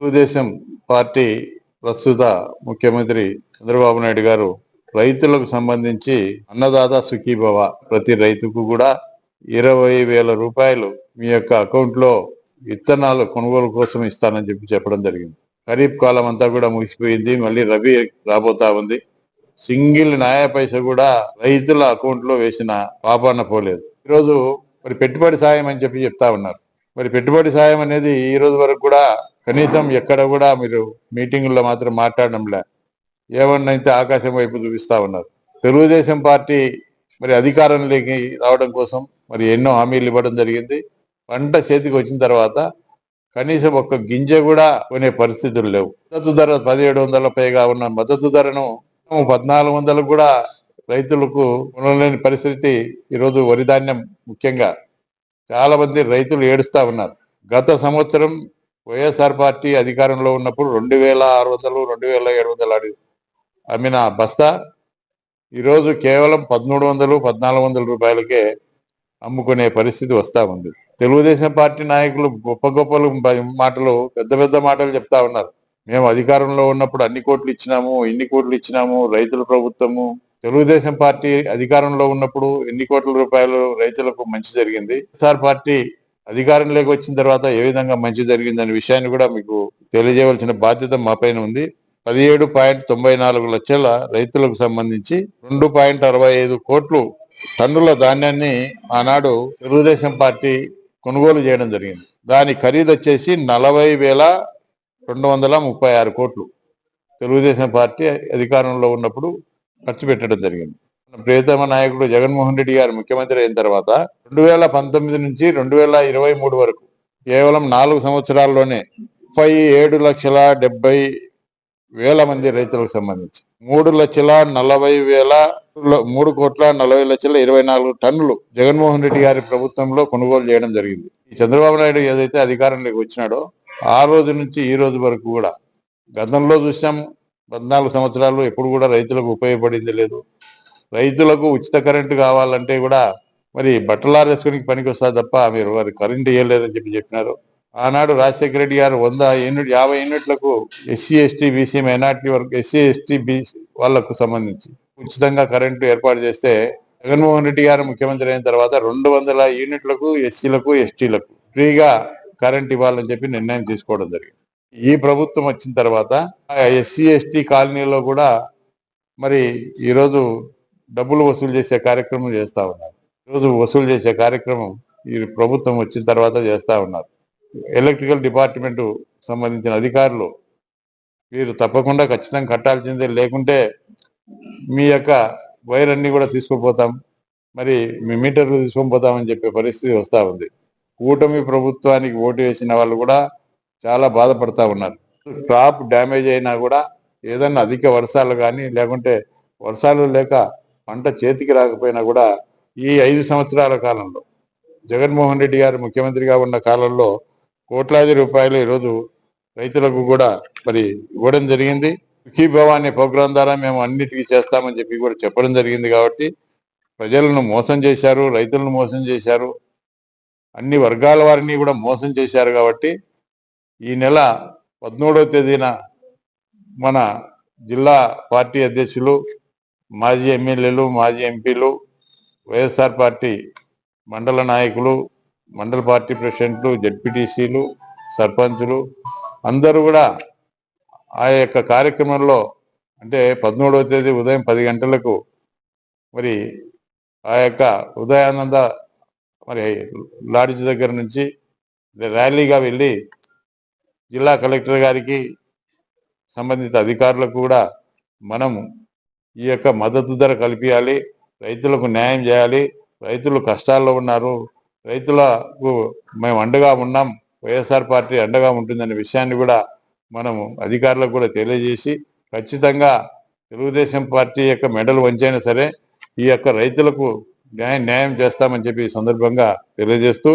Telugu Desam party ప్రస్తుత ముఖ్యమంత్రి చంద్రబాబు నాయుడు గారు రైతులకు సంబంధించి అన్నదాత సుఖీభవ ప్రతి రైతుకు కూడా 20,000 రూపాయలు మీ యొక్క అకౌంట్ లో విత్తనాలు కొనుగోలు కోసం ఇస్తానని చెప్పడం జరిగింది. ఖరీఫ్ కాలం అంతా కూడా ముగిసిపోయింది, మళ్ళీ రబీ రాబోతా ఉంది. సింగిల్ న్యాయ పైస కూడా రైతుల అకౌంట్ లో వేసిన పాపాన పోలేదు. ఈరోజు మరి పెట్టుబడి సాయం అని చెప్తా ఉన్నారు. మరి పెట్టుబడి సాయం అనేది ఈ రోజు వరకు కూడా కనీసం ఎక్కడ కూడా మీరు మీటింగుల్లో మాత్రం మాట్లాడడంలే, ఏమన్నా అయితే ఆకాశం వైపు చూపిస్తా ఉన్నారు. తెలుగుదేశం పార్టీ మరి అధికారంలోకి రావడం కోసం మరి ఎన్నో హామీలు ఇవ్వడం జరిగింది. పంట చేతికి వచ్చిన తర్వాత కనీసం ఒక్క గింజ కూడా కొనే పరిస్థితులు లేవు. మద్దతు ధర 1700 పైగా ఉన్న మద్దతు ధరను 1400 కూడా రైతులకు కొనలేని పరిస్థితి. ఈరోజు వరి ధాన్యం ముఖ్యంగా చాలా మంది రైతులు ఏడుస్తా ఉన్నారు. గత సంవత్సరం వైఎస్ఆర్ పార్టీ అధికారంలో ఉన్నప్పుడు 2600, 2700 అమ్మిన బస్తా ఈరోజు కేవలం 1300, 1400 రూపాయలకే అమ్ముకునే పరిస్థితి వస్తా ఉంది. తెలుగుదేశం పార్టీ నాయకులు గొప్ప మాటలు, పెద్ద మాటలు చెప్తా ఉన్నారు. మేము అధికారంలో ఉన్నప్పుడు అన్ని కోట్లు ఇచ్చినాము, ఇన్ని కోట్లు ఇచ్చినాము, రైతుల ప్రభుత్వము. తెలుగుదేశం పార్టీ అధికారంలో ఉన్నప్పుడు ఎన్ని కోట్ల రూపాయలు రైతులకు మంచి జరిగింది, వైఎస్ఆర్ పార్టీ అధికారంలోకి వచ్చిన తర్వాత ఏ విధంగా మంచి జరిగిందనే విషయాన్ని కూడా మీకు తెలియజేయవలసిన బాధ్యత మా పైన ఉంది. 17.94 లక్షల రైతులకు సంబంధించి 2.65 కోట్లు టన్నుల ధాన్యాన్ని ఆనాడు తెలుగుదేశం పార్టీ కొనుగోలు చేయడం జరిగింది. దాని ఖరీదు వచ్చేసి 40,236 కోట్లు తెలుగుదేశం పార్టీ అధికారంలో ఉన్నప్పుడు ఖర్చు పెట్టడం జరిగింది. ప్రియతమ నాయకుడు జగన్మోహన్ రెడ్డి గారు ముఖ్యమంత్రి అయిన తర్వాత 2019 నుంచి 2023 వరకు కేవలం 4 సంవత్సరాల్లోనే 37,70,000 మంది రైతులకు సంబంధించి 3,40,24,24 టన్నులు జగన్మోహన్ రెడ్డి గారి ప్రభుత్వంలో కొనుగోలు చేయడం జరిగింది. ఈ చంద్రబాబు నాయుడు ఏదైతే అధికారంలోకి వచ్చినాడో ఆ రోజు నుంచి ఈ రోజు వరకు కూడా గతంలో చూసాం 14 సంవత్సరాలు ఎప్పుడు కూడా రైతులకు ఉపయోగపడింది లేదు. రైతులకు ఉచిత కరెంటు కావాలంటే కూడా మరి బట్టలారేసుకుని పనికి వస్తా తప్ప మీరు వారి కరెంటు ఇవ్వలేదని చెప్పినారు. ఆనాడు రాజశేఖర రెడ్డి గారు 50 యూనిట్లకు ఎస్సీ ఎస్టీ బీసీ మైనార్టీ వర్గ ఎస్సీ ఎస్టీ బీసీ వాళ్లకు సంబంధించి ఉచితంగా కరెంటు ఏర్పాటు చేస్తే జగన్మోహన్ రెడ్డి గారు ముఖ్యమంత్రి అయిన తర్వాత 200 యూనిట్లకు ఎస్సీలకు ఎస్టీలకు ఫ్రీగా కరెంట్ ఇవ్వాలని చెప్పి నిర్ణయం తీసుకోవడం జరిగింది. ఈ ప్రభుత్వం వచ్చిన తర్వాత ఎస్సీ ఎస్టీ కాలనీలో కూడా మరి ఈరోజు డబ్బులు వసూలు చేసే కార్యక్రమం చేస్తా ఉన్నారు. ఈరోజు వసూలు చేసే కార్యక్రమం ఈ ప్రభుత్వం వచ్చిన తర్వాత చేస్తా ఉన్నారు. ఎలక్ట్రికల్ డిపార్ట్మెంట్ సంబంధించిన అధికారులు వీరు తప్పకుండా ఖచ్చితంగా కట్టాల్సిందే, లేకుంటే మీ యొక్క వైర్ అన్ని కూడా తీసుకుపోతాం, మరి మీ మీటర్లు తీసుకొని పోతామని చెప్పే పరిస్థితి వస్తూ ఉంది. కూటమి ప్రభుత్వానికి ఓటు వేసిన వాళ్ళు కూడా చాలా బాధపడతా ఉన్నారు. క్రాప్ డ్యామేజ్ అయినా కూడా ఏదన్నా అధిక వర్షాలు కానీ లేకుంటే వర్షాలు లేక పంట చేతికి రాకపోయినా కూడా ఈ 5 సంవత్సరాల కాలంలో జగన్మోహన్ రెడ్డి గారు ముఖ్యమంత్రిగా ఉన్న కాలంలో కోట్లాది రూపాయలు ఈరోజు రైతులకు కూడా మరి ఇవ్వడం జరిగింది. సుఖీభవ అనే ప్రోగ్రాం ద్వారా మేము అన్నిటికీ చేస్తామని చెప్పి కూడా చెప్పడం జరిగింది. కాబట్టి ప్రజలను మోసం చేశారు, రైతులను మోసం చేశారు, అన్ని వర్గాల వారిని కూడా మోసం చేశారు. కాబట్టి ఈ నెల 13వ తేదీన మన జిల్లా పార్టీ అధ్యక్షులు, మాజీ ఎమ్మెల్యేలు, మాజీ ఎంపీలు, వైఎస్ఆర్ పార్టీ మండల నాయకులు, మండల పార్టీ ప్రెసిడెంట్లు, జడ్పీటీసీలు, సర్పంచులు అందరూ కూడా ఆ యొక్క కార్యక్రమంలో అంటే 13వ తేదీ ఉదయం 10 గంటలకు మరి ఆ యొక్క ఉదయానంద మరి లాడ్జ్ దగ్గర నుంచి ర్యాలీగా వెళ్ళి జిల్లా కలెక్టర్ గారికి సంబంధిత అధికారులకు కూడా మనము ఈ యొక్క మద్దతు ధర కల్పించాలి, రైతులకు న్యాయం చేయాలి, రైతులు కష్టాల్లో ఉన్నారు, రైతులకు మేము అండగా ఉన్నాం, వైఎస్ఆర్ పార్టీ అండగా ఉంటుందనే విషయాన్ని కూడా మనము అధికారులకు కూడా తెలియజేసి ఖచ్చితంగా తెలుగుదేశం పార్టీ యొక్క మెడలు వంచైనా సరే ఈ యొక్క రైతులకు న్యాయం చేస్తామని చెప్పి సందర్భంగా తెలియజేస్తూ